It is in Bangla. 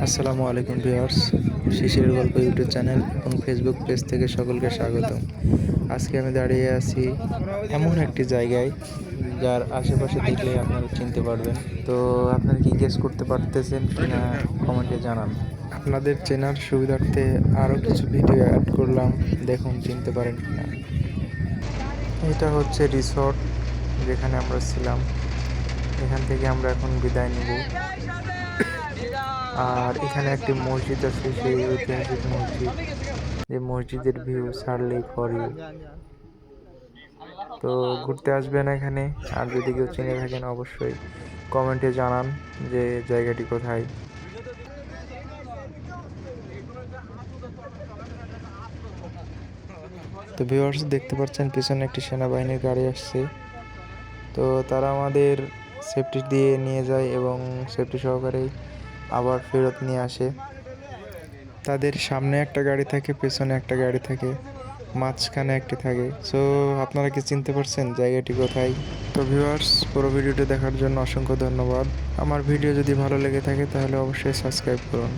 আসসালামু আলাইকুম ভিউয়ার্স, শিশিরের গল্প ইউটিউব চ্যানেল এবং ফেসবুক পেজ থেকে সকলকে স্বাগতম। আজকে আমি দাঁড়িয়ে আছি এমন একটি জায়গায় যার আশেপাশে দেখলে আপনারা চিনতে পারবেন। তো আপনারা কি গেস করতে পারতেছেন কিনা কমেন্টে জানান। আপনাদের চেনার সুবিধার্থে আরও কিছু ভিডিও অ্যাড করলাম, দেখুন চিনতে পারেন কিনা। এটা হচ্ছে রিসর্ট যেখানে আমরা ছিলাম। এখান থেকে আমরা এখন বিদায় নিব। আর এখানে একটি মসজিদ আছে, সেই ঐতিহাসিক মসজিদ, যে মসজিদের ভিউ ছাড়লেই ফর ইউ। তো ঘুরতে আসবেন এখানে, আর যদি কেউ চিনে থাকেন অবশ্যই কমেন্টে জানান যে জায়গাটি কোথায়। তো ভিউয়ার্স দেখতে পাচ্ছেন পিছনে একটি সেনাবাহিনীর গাড়ি আসছে। তো তারা আমাদের সেফটি দিয়ে নিয়ে যায় এবং সেফটি সহকারেই আবার ফেরত নিয়ে আসে। তাদের সামনে একটা গাড়ি থাকে, পেছনে একটা গাড়ি থাকে, মাঝখানে একটি থাকে। সো আপনারা কি চিনতে পারছেন জায়গাটি কোথায়? তো ভিউয়ার্স, পুরো ভিডিওটি দেখার জন্য অসংখ্য ধন্যবাদ। আমার ভিডিও যদি ভালো লেগে থাকে তাহলে অবশ্যই সাবস্ক্রাইব করুন।